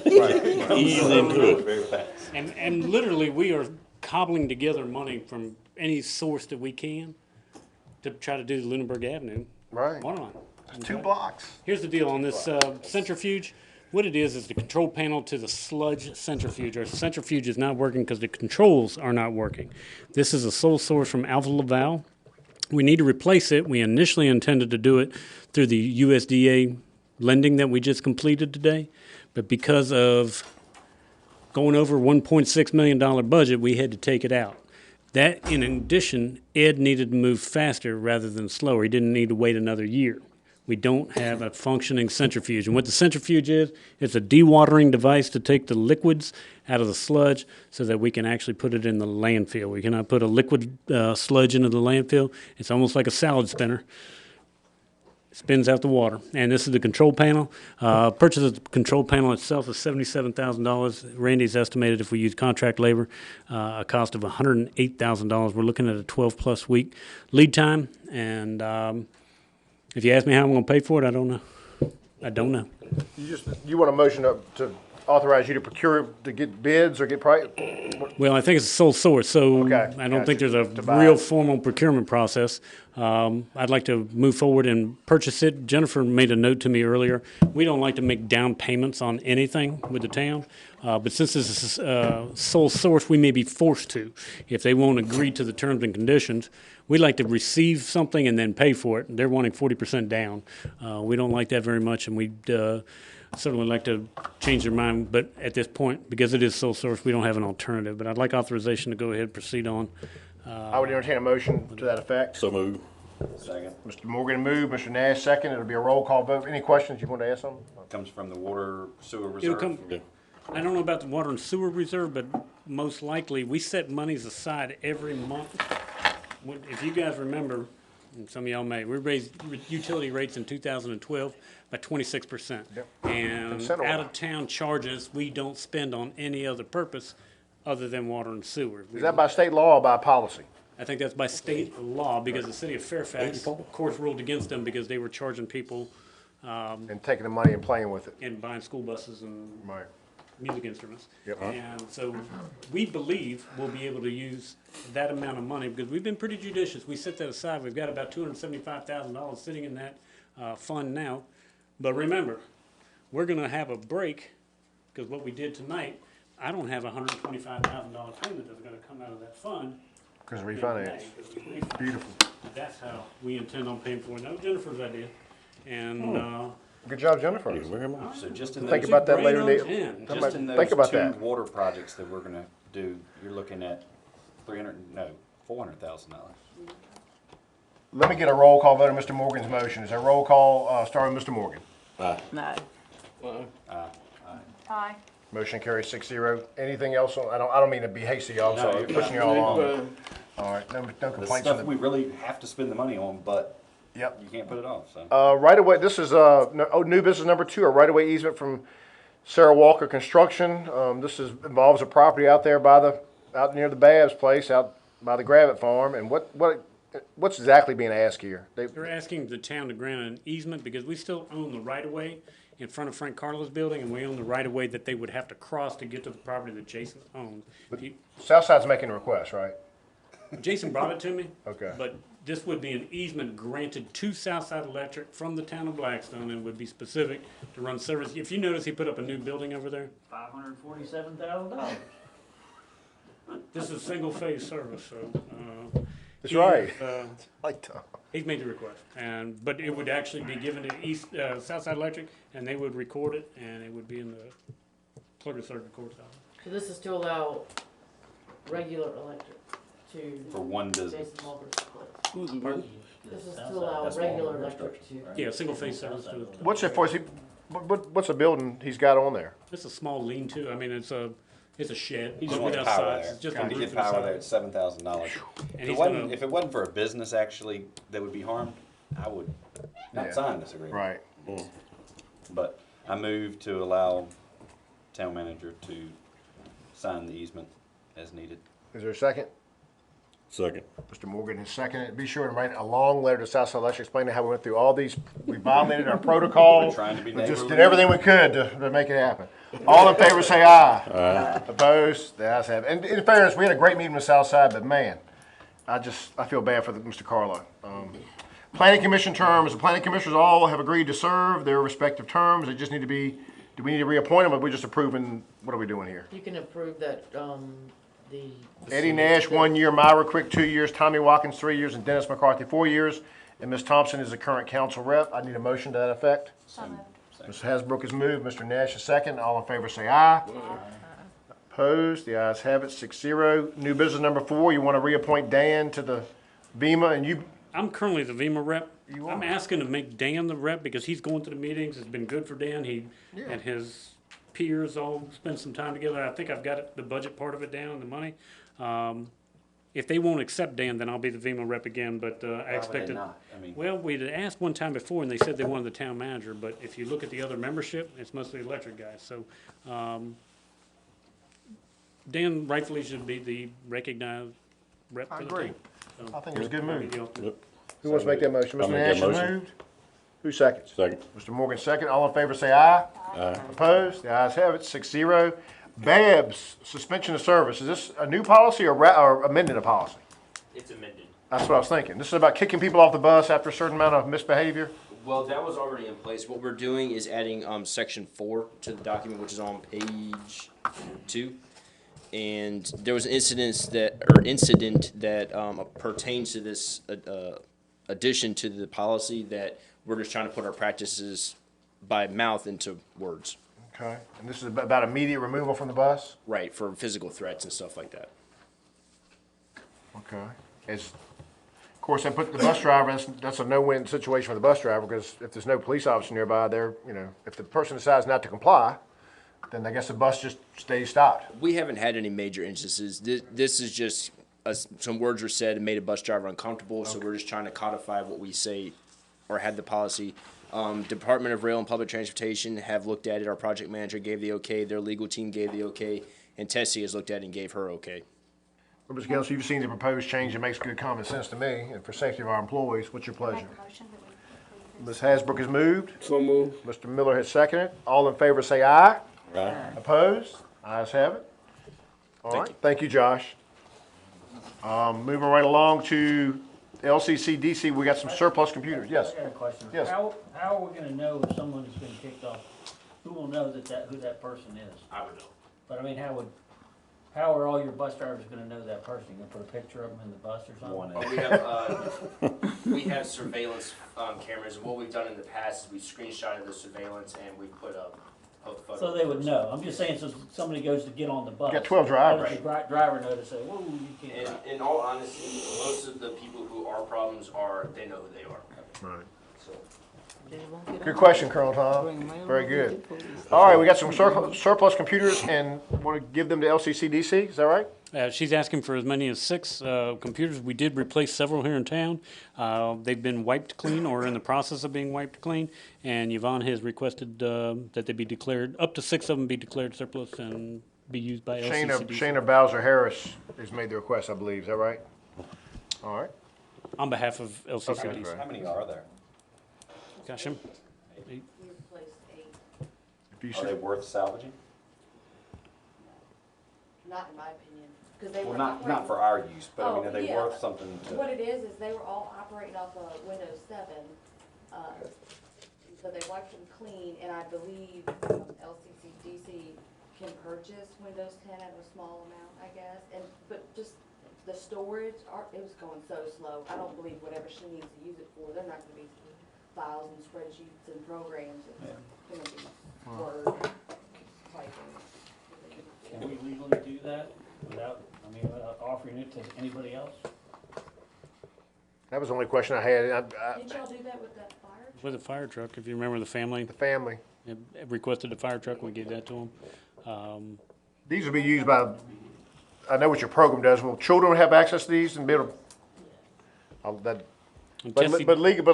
Ease into it. Very fast. And literally, we are cobbling together money from any source that we can to try to do the Lunenburg Avenue Right. water line. 2 blocks. Here's the deal on this centrifuge. What it is the control panel to the sludge centrifuge. Our centrifuge is not working because the controls are not working. This is a sole source from Alpha Laval. We need to replace it. We initially intended to do it through the USDA lending that we just completed today. But because of going over $1.6 million budget, we had to take it out. That, in addition, Ed needed to move faster rather than slower. He didn't need to wait another year. We don't have a functioning centrifuge. And what the centrifuge is, it's a dewatering device to take the liquids out of the sludge so that we can actually put it in the landfill. We cannot put a liquid sludge into the landfill. It's almost like a salad spinner. Spins out the water. And this is the control panel. Purchase of the control panel itself is $77,000. Randy's estimated if we use contract labor, a cost of $108,000. We're looking at a 12-plus week lead time. And if you ask me how I'm going to pay for it, I don't know. I don't know. You want a motion to authorize you to procure, to get bids or get price? Well, I think it's a sole source, so Okay, I don't think gotcha. there's a To buy real it. formal procurement process. I'd like to move forward and purchase it. Jennifer made a note to me earlier. We don't like to make down payments on anything with the town, but since this is sole source, we may be forced to. If they won't agree to the terms and conditions, we like to receive something and then pay for it. They're wanting 40% down. We don't like that very much, and we'd certainly like to change their mind, but at this point, because it is sole source, we don't have an alternative. But I'd like authorization to go ahead and proceed on. I would entertain a motion to that effect. So move. Second. Mr. Morgan moved, Mr. Nash second. It'll be a roll call vote. Any questions? You want to ask something? Comes from the water sewer It'll reserve. come, I don't know about the water and sewer reserve, but most likely, we set monies aside every month. If you guys remember, and some of y'all may, we raised utility rates in 2012 by 26%. Yep. And Consent order. out-of-town charges, we don't spend on any other purpose other than water and sewer. Is that by state law or by policy? I think that's by state law, because the city of Fairfax, of course, ruled against them because they were charging people And taking the money and playing with it? and buying school buses and Right. music instruments. Yep. And so we believe we'll be able to use that amount of money, because we've been pretty judicious. We set that aside. We've got about $275,000 sitting in that fund now. But remember, we're gonna have a break, because what we did tonight, I don't have a $125,000 payment that's gonna come out of that fund. Because in refinance. May, 'cause we refinanced. Beautiful. That's how we intend on paying for it. That was Jennifer's idea. And, Good job, Jennifer. Thank you very much. So just in Think those, about that later, Brain Neil. on 10. Think just in think those about two that. water projects that we're gonna do, you're looking at $400,000. Let me get a roll call vote on Mr. Morgan's motion. Is there a roll call, starting with Mr. Morgan? No. Aye. Motion carries 6-0. Anything else? I don't mean to be hasty, y'all. I'm sorry. Pushing you all along. All right, no The complaints. stuff we really have to spend the money on, but Yep. you can't put it off, so. Right away, this is, new business number 2, a right-of-way easement from Sarah Walker Construction. Involves a property out there out near the Babs place, out by the Gravett Farm. And what's exactly being asked here? they're asking the town to grant an easement because we still own the right-of-way in front of Frank Carlos building, and we own the right-of-way that they would have to cross to get to the property that Jason owns. Southside's making a request, right? Jason brought it to me. Okay. But this would be an easement granted to Southside Electric from the town of Blackstone, and would be specific to run service. If you notice, he put up a new building over there. $547,000. This is single-phase service, so, That's he right. is, Like Tom. he's made the request, but it would actually be given to Southside Electric, and they would record it, and it would be in the clerk of circuit court's office. So this is to allow regular electric For to one business. Jason Walker's place. Who's the Pardon? This is to allow regular electric to. Yeah, single-phase service to, What's it for? What's the building he's got on there? it's a small lean-to, I mean, it's a shed. He Just just wants without power sides. there. It's just a To roof get and a power there, side. it's $7,000. And he's gonna, If it wasn't for a business actually that would be harmed, I would Yeah. not sign this agreement. Right. But I move to allow town manager to sign the easement as needed. Is there a second? Second. Mr. Morgan has seconded. Be sure to write a long letter to Southside Electric explaining how we went through all these. We violated our protocol. We're trying to be We just did neighborly. everything we could to make it happen. All in favor, say aye. Aye. Opposed? The ayes have it. And in fairness, we had a great meeting with Southside, but man, I feel bad for Mr. Carlo. Planning Commission terms, the planning commissioners all have agreed to serve their respective terms. They just need to be, do we need to reappoint them, or are we just approving, what are we doing here? You can approve that, the. Eddie Nash, 1 year, Myra Quick, 2 years, Tommy Watkins, 3 years, and Dennis McCarthy, 4 years. And Ms. Thompson is the current council rep. I need a motion to that effect. Ms. Hasbrook has moved, Mr. Nash is second. All in favor say aye. Opposed, the ayes have it, 6-0. New business number 4, you want to reappoint Dan to the VEMA, and you, I'm currently the VEMA rep. You I'm are. asking to make Dan the rep because he's going to the meetings. It's been good for Dan. He and his peers all spend some time together. I think I've got the budget part of it down, the money. If they won't accept Dan, then I'll be the VEMA rep again, but I Why would they expected. not? I mean, Well, we'd asked one time before, and they said they wanted the town manager, but if you look at the other membership, it's mostly electric guys, so, Dan rightfully should be the recognized rep I for the agree. town. I think it's a good move. Move. Who wants to make that motion? I'll Mr. make Nash that has motion. moved. Who seconds? Second. Mr. Morgan second. All in favor say aye. Aye. Opposed? The ayes have it, 6-0. Babs, suspension of service. Is this a new policy or amending a policy? It's amended. That's what I was thinking. This is about kicking people off the bus after a certain amount of misbehavior? Well, that was already in place. What we're doing is adding section 4 to the document, which is on page 2. And there was an incident that pertains to this addition to the policy that we're just trying to put our practices by mouth into words. Okay. And this is about immediate removal from the bus? Right, for physical threats and stuff like that. Okay. Of course, I put the bus driver, that's a no-win situation for the bus driver, because if there's no police officer nearby, if the person decides not to comply, then I guess the bus just stays stopped. We haven't had any major instances. This is just, some words were said and made a bus driver uncomfortable, so we're just trying to codify what we say or had the policy. Department of Rail and Public Transportation have looked at it. Our project manager gave the okay, their legal team gave the okay, and Tessie has looked at it and gave her okay. Well, Ms. Gelsey, you've seen the proposed change. It makes good common sense to me and for safety of our employees. What's your pleasure? Ms. Hasbrook has moved. So move. Mr. Miller has seconded. All in favor say aye. Right. Opposed? Ayes have it. All right, thank you, Josh. Moving right along to LCC DC, we got some surplus computers. Yes. I got a question. Yes. How are we gonna know if someone's been kicked off? Who will know who that person is? I would know. But I mean, how are all your bus drivers gonna know that person? You gonna put a picture of them in the bus or something? We have surveillance cameras, and what we've done in the past is we screenshotted the surveillance and we put up a photo. So they would know. I'm just saying, so somebody goes to get on the bus. got 12 drivers. The driver know to say, whoa, you can't drive. In all honesty, most of the people who are problems they know who they are. Right. So. They won't get Good on. question, Colonel Tom. Very good. All right, we got some surplus computers and want to give them to LCC DC, is that right? She's asking for as many as 6 computers. We did replace several here in town. They've been wiped clean or in the process of being wiped clean. And Yvonne has requested that they be declared, up to 6 of them be declared surplus and be used by LCCD. Shayna Bowser Harris has made the request, I believe, is that right? All right. On behalf of LCCD. Okay. How many are there? Gosh, him. We replaced 8, If you Are they should, worth salvaging? not in my opinion, because they Well, were not operating. for our use, but I mean, Oh, are they yeah. worth something What to? it is they were all operating off of Windows 7. So they wiped them clean, and I believe LCCDC can purchase Windows 10 at a small amount, I guess. But just the storage, it was going so slow. I don't believe whatever she needs to use it for, they're not gonna be files and spreadsheets and programs. It's gonna be Word, typing. Can we legally do that without offering it to anybody else? that was the only question I had. Did y'all do that with that fire? With a fire truck, if you remember the family, The family. requested a fire truck, we gave that to them. These will be used by, I know what your program does. Will children have access to these and be able to? But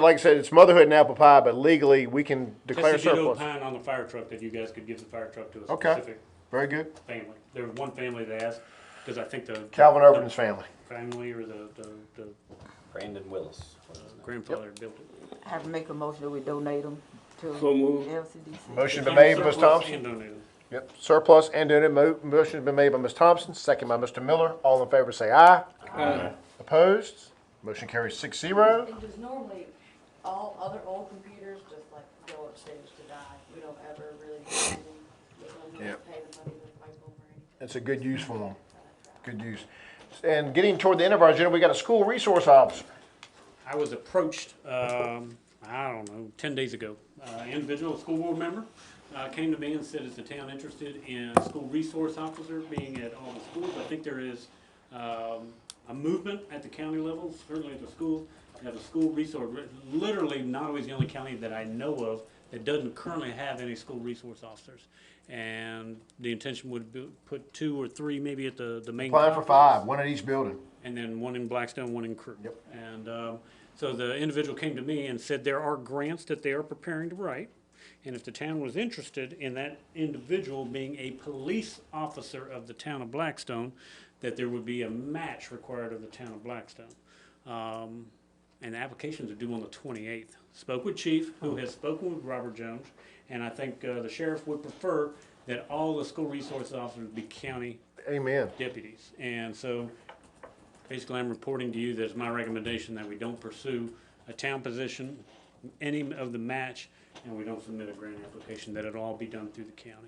like I said, it's motherhood and apple pie, but legally, we can declare Tessie did surplus. opine on the fire truck that you guys could give the fire truck to a Okay. specific Very good. family. There was one family that asked, because I think the Calvin Irvin's family. family or the Brandon Willis. grandfather built it. I have to make a motion that we donate them to So moved. LCDC. Motion been made by Ms. Surplus Thompson. and donated. Yep, surplus and donate. Motion's been made by Ms. Thompson, second by Mr. Miller. All in favor say aye. Aye. Opposed? Motion carries 6-0. And just normally, all other old computers just like go upstairs to die. We don't ever really use them. We don't Yep. pay the money to wipe them or anything. It's a good use for them. Good use. And getting toward the end of our agenda, we got a school resource officer. I was approached, I don't know, 10 days ago. Individual school board member came to me and said, is the town interested in a school resource officer being at all the schools? I think there is a movement at the county level, certainly at the schools, to have a school resource. Literally, Nottaway is the only county that I know of that doesn't currently have any school resource officers. And the intention would be put 2 or 3 maybe at the main Applying for complex. 5, one at each building. And then 1 in Blackstone, 1 in Crew. Yep. And so the individual came to me and said there are grants that they are preparing to write. And if the town was interested in that individual being a police officer of the town of Blackstone, that there would be a match required of the town of Blackstone. And the applications are due on the 28th. Spoke with Chief, who has spoken with Robert Jones, and I think the sheriff would prefer that all the school resource officers be county Amen. deputies. And so basically I'm reporting to you that it's my recommendation that we don't pursue a town position, any of the match, and we don't submit a grant application, that it'll all be done through the county.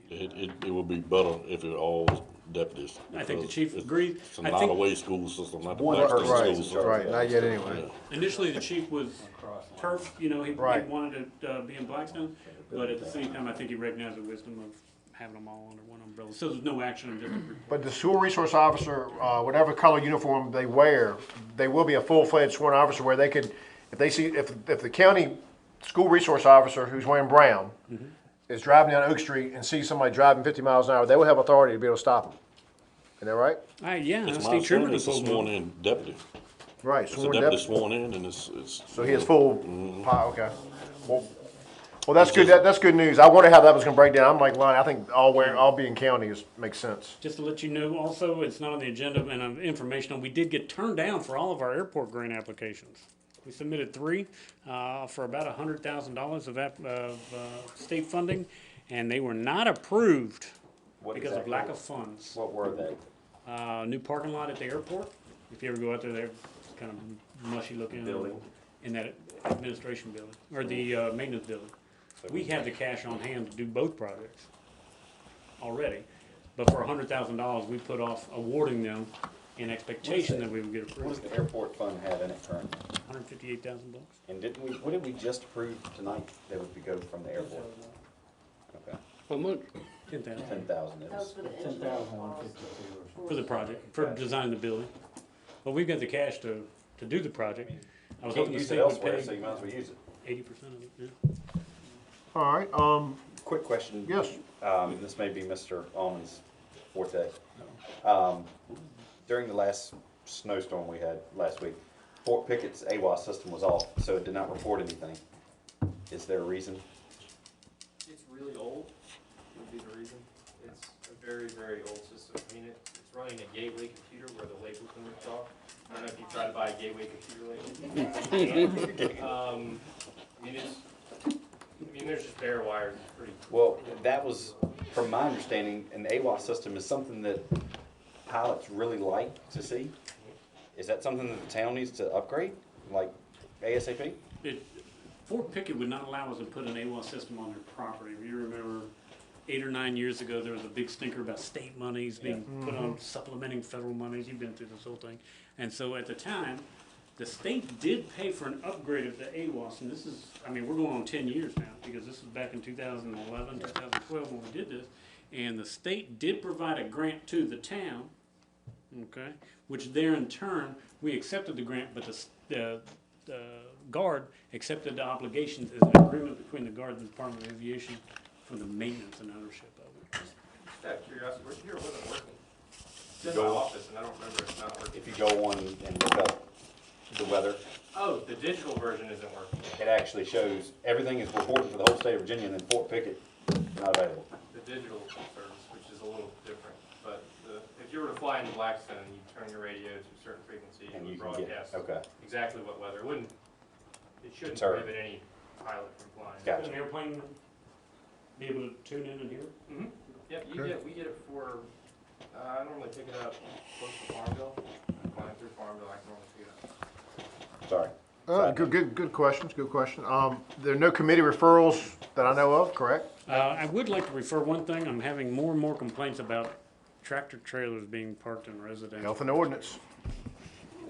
It would be better if it all was deputies. I think the because chief agreed. It's a I think- Nottaway school system, not the One Blackstone person school Right, system. right, not yet anyway. Initially, the chief was turf, he Right. wanted to be in Blackstone, but at the same time, I think he recognized the wisdom of having them all under one umbrella. So there's no action, just a report. But the school resource officer, whatever color uniform they wear, they will be a full-fledged sworn officer where they could, if they see, if the county school resource officer who's wearing brown is driving down Oak Street and sees somebody driving 50 miles an hour, they will have authority to be able to stop them. Isn't that right? Yeah, It's my Steve Truman understanding is it's a sworn in deputy. Right, It's a sworn deputy deputy. sworn in and it's, So he has full, okay. Well, that's It's good, just- that's good news. I wonder how that was gonna break down. I'm like, Lonnie, I think all being county makes sense. Just to let you know, also, it's not on the agenda and informational, we did get turned down for all of our airport grant applications. We submitted 3, for about $100,000 of state funding, and they were not approved What because of exactly- lack of funds. What were they? New parking lot at the airport. If you ever go out there, they're kind of mushy looking. Building. In that administration building, or the maintenance building. We have the cash on hand to do both projects already. But for $100,000, we put off awarding them in expectation that we would get What does approved. the airport fund have in it currently? $158,000. And what did we just approve tonight that would go from the airport? Okay, How much? 10,000 10,000 That was is. for the 10,152 for the project, for designing the building. But we've got the cash to do the project. I was Can't hoping the use it state would elsewhere, so you pay might as well use it. 80% of it, yeah. All right, Quick question. yes. This may be Mr. Almond's forte. During the last snowstorm we had last week, Fort Pickett's AWAS system was off, so it did not report anything. Is there a reason? It's really old, would be the reason. It's a very, very old system. I mean, it's running a gateway computer where the label's been ripped off. I don't know if you tried to buy a gateway computer lately. I mean, there's just bare wires, it's pretty. Well, that was, from my understanding, an AWAS system is something that pilots really like to see. Is that something that the town needs to upgrade, like ASAP? Fort Pickett would not allow us to put an AWAS system on their property. If you remember, 8 or 9 years ago, there was a big stinker about state monies being put on supplementing federal monies. You've been through this whole thing. And so at the time, the state did pay for an upgrade of the AWAS, and this is, I mean, we're going on 10 years now, because this was back in 2011, 2012 when we did this. And the state did provide a grant to the town, okay, which there in turn, we accepted the grant, but the Guard accepted the obligations as an agreement between the Guard and the Department of Aviation for the maintenance and ownership of it. Just out of curiosity, where here wasn't working. It's in my office and I don't remember it's not working. If you go on and look up the weather, Oh, the digital version isn't working. it actually shows everything is reported for the whole state of Virginia, and then Fort Pickett, not available. The digital service, which is a little different, but if you were to fly into Blackstone, you turn your radio to a certain frequency and And it you would can get, broadcast okay, exactly what weather. It shouldn't Sorry. prohibit any pilot from flying. Gotcha. An airplane be able to tune in and hear it? Mm-hmm. Yep, we get it for, I normally pick it up close to Farmville. I'm flying through Farmville, I can normally pick it up. sorry. Good questions, good question. There are no committee referrals that I know of, correct? I would like to refer one thing. I'm having more and more complaints about tractor trailers being parked in residential. Health and ordinance.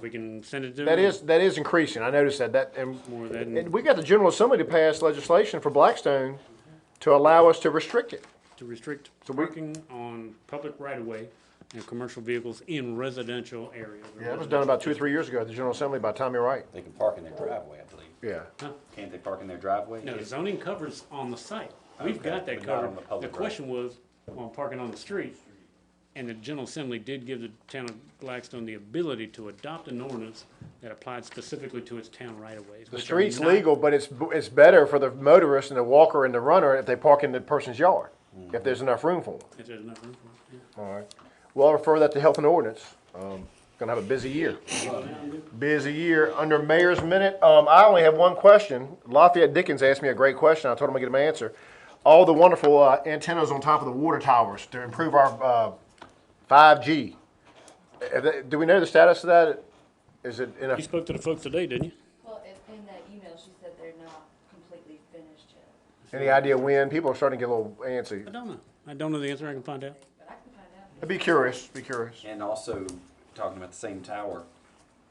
We can send it to That them. is increasing. I noticed that, More than, and we got the General Assembly to pass legislation for Blackstone to allow us to restrict it. to restrict So we- parking on public right-of-way and commercial vehicles in residential areas. Yeah, that was done about 2 or 3 years ago at the General Assembly by Tommy Wright. They can park in their driveway, I believe. Yeah. Can't they park in their driveway? No, zoning covers on the site. We've Okay, got that but not covered. on the public The question was, on parking on the street, and the General Assembly did give the town of Blackstone the ability to adopt an ordinance that applied specifically to its town right-of-ways. The which are street's not- legal, but it's better for the motorist and the walker and the runner if they park in the person's yard, if there's enough room for them. If there's enough room for it, yeah. All right. Well, I'll refer that to Health and Ordinance. Gonna have a busy year. Busy year. Under Mayor's Minute, I only have one question. Lafayette Dickens asked me a great question. I told him I'd get him an answer. All the wonderful antennas on top of the water towers to improve our 5G. Do we know the status of that? Is it in a, You spoke to the folks today, didn't you? Well, in that email, she said they're not completely finished yet, any idea when? People are starting to get a little antsy. I don't know. I don't know the answer. I can find out. but I can find out. I'd be curious, be curious. And also, talking about the same tower,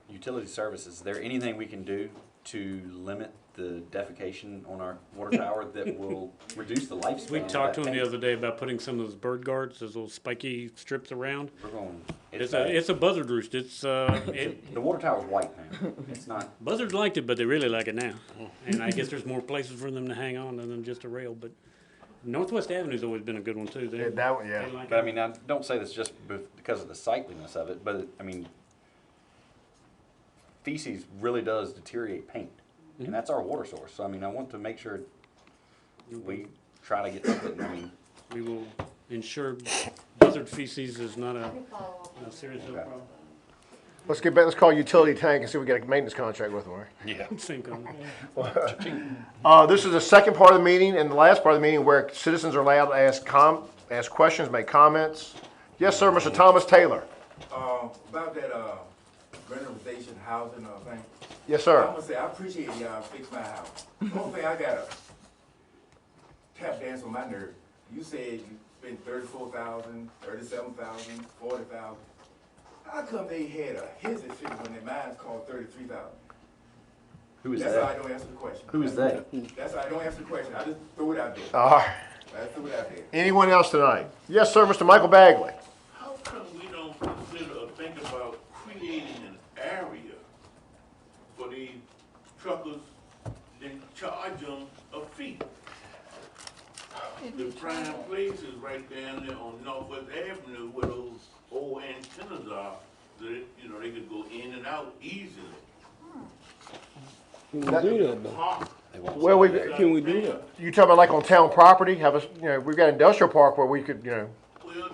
utility services, is there anything we can do to limit the defecation on our water tower that will reduce the lifespan? We of talked to that him the thing? other day about putting some of those bird guards, those little spiky strips around. We're going, It's a buzzard roost. the water tower's white now. It's not, Buzzards liked it, but they really like it now. And I guess there's more places for them to hang on than just a rail, but Northwest Avenue's always been a good one too. Yeah, that one, yeah. They like But I it. mean, I don't say this just because of the sightliness of it, but I mean, feces really does deteriorate paint, and that's our water source. So I mean, I want to make sure we try to get something. I mean, We will ensure buzzard feces is not a serious problem. Let's get back, let's call utility tank and see if we get a maintenance contract with them, all right? yeah. Sink 'em. This is the second part of the meeting and the last part of the meeting where citizens are allowed to ask questions, make comments. Yes, sir, Mr. Thomas Taylor. About that, renovations, housing, thing. Yes, I'm sir. gonna say, I appreciate y'all fix my house. The only thing I gotta tap dance on my nerve, you said you spent 34,000, 37,000, 40,000. How come they had a hissy fit when their mines called 33,000? Who is That's how I that? don't answer the question. Who is that? That's how I don't answer the question. I just throw it out there. All right. I just throw it out there. Anyone else tonight? Yes, sir, Mr. Michael Bagley. How come we don't consider or think about creating an area for these truckers, then charge them a fee? The prime place is right down there on Northwest Avenue where those old antennas are, that, you know, they could go in and out easily. Can we do that though? Park. Well, we, Can we do that? you talking about like on town property? Have us, we've got industrial park where we could, Well,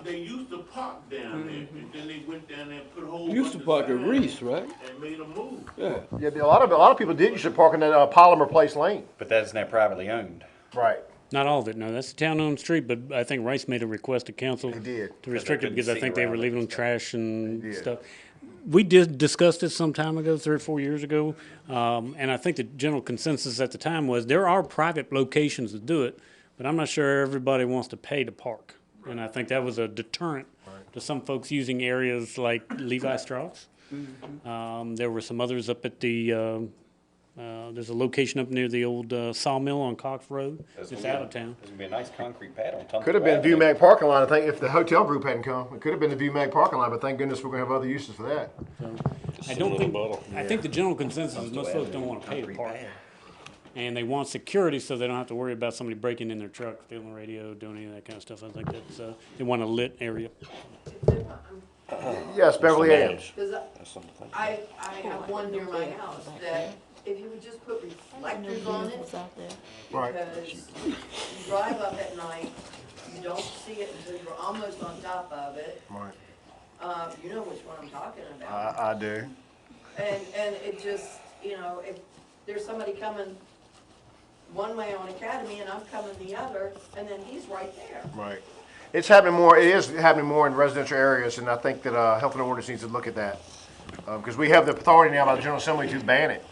they used to park down there, and then they went down there and put a whole We used to bunch park of at signs Reese, right? and made a move. Yeah. yeah, a lot of people did used to park in that Polymer Place Lane. But that's now privately owned. Right. Not all of it, no. That's a town-owned street, but I think Rice made a request to council He did. to restrict it couldn't because I see think they were around it leaving and them trash and They did. stuff. We did discuss this some time ago, 3 or 4 years ago, and I think the general consensus at the time was there are private locations that do it, but I'm not sure everybody wants to pay to park. And I think that was a deterrent to some folks using areas like Levi Strauss. There were some others up at the, there's a location up near the old sawmill on Cox Road. It's out of town. There's gonna be a nice concrete pad on Tunstall Could have been Avenue. ViewMag parking lot, I think, if the hotel group hadn't come. It could have been the ViewMag parking lot, but thank goodness we're gonna have other uses for that. I don't think, I think the general consensus is most folks don't want to pay to park. And they want security so they don't have to worry about somebody breaking in their truck, stealing the radio, doing any of that kind of stuff. I think that's, they want a lit area. Yes, Beverly Ann. Because I have one near my house that if you would just put reflectors on it, Right. because you drive up at night, you don't see it until you're almost on top of it. Right. You know which one I'm talking about. I do. And it just, if there's somebody coming one way on Academy and I'm coming the other, and then he's right there. Right. It is happening more in residential areas, and I think that Health and Ordinance needs to look at that. Because we have the authority now by the General Assembly to ban it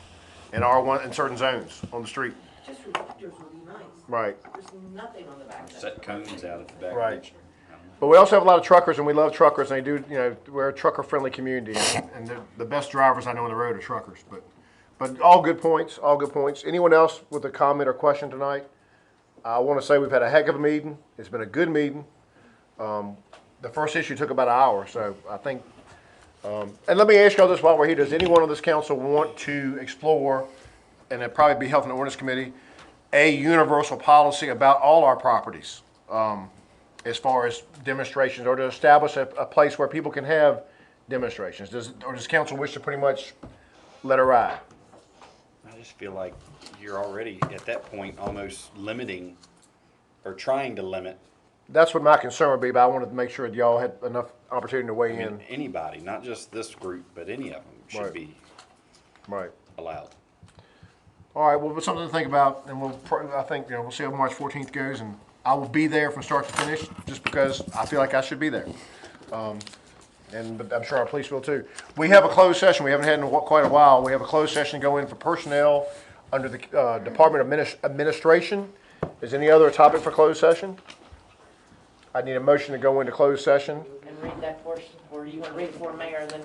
in R1, in certain zones on the street. Just reflectors would be nice. Right. There's nothing on the back of that. Set cones out at the back. Right. But we also have a lot of truckers, and we love truckers, and they do, we're a trucker-friendly community, and the best drivers I know on the road are truckers. But all good points, all good points. Anyone else with a comment or question tonight? I want to say we've had a heck of a meeting. It's been a good meeting. The first issue took about an hour, so I think, and let me ask y'all this while we're here. Does anyone on this council want to explore, and it'd probably be Health and Ordinance Committee, a universal policy about all our properties? As far as demonstrations, or to establish a place where people can have demonstrations? Does council wish to pretty much let it ride? I just feel like you're already at that point almost limiting or trying to limit. That's what my concern would be, but I wanted to make sure that y'all had enough opportunity to weigh in. Anybody, not just this group, but any of them should Right. be Right. allowed. All right, well, it's something to think about, and I think, we'll see how March 14th goes, and I will be there from start to finish, just because I feel like I should be there. But I'm sure our police will too. We have a closed session, we haven't had in quite a while. We have a closed session going for personnel under the Department of Administration. Is any other topic for closed session? I need a motion to go into closed session. And read that portion, or you want to read it for Mayor and then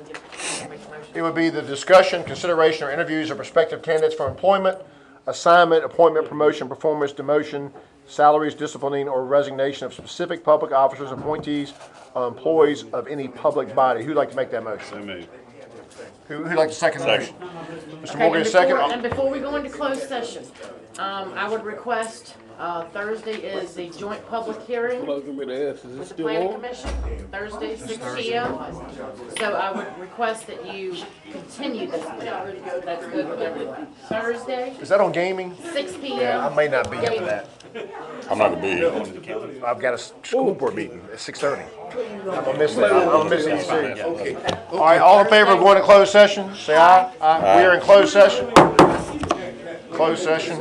make a motion? It would be the discussion, consideration, or interviews of prospective candidates for employment, assignment, appointment, promotion, performance, demotion, salaries, disciplining, or resignation of specific public officers, appointees, or employees of any public body. Who'd like to make that motion? So moved. Who'd like to second the motion? Mr. Okay, Morgan, and second. before, and before we go into closed session, I would request, Thursday is a joint public hearing I was gonna ask, is it with the still planning on? commission, Thursday, 6 p.m. So I would request that you continue this meeting. That's good with everyone. Thursday, Is that on gaming? 6 p.m. Yeah, I may not be here for that. I'm not gonna be here. I've got a school board meeting at 6:30. I'm gonna miss that. I'm gonna miss EDC. Okay. All right, all in favor of going to closed session, say aye. Aye. We are in closed session. Closed session.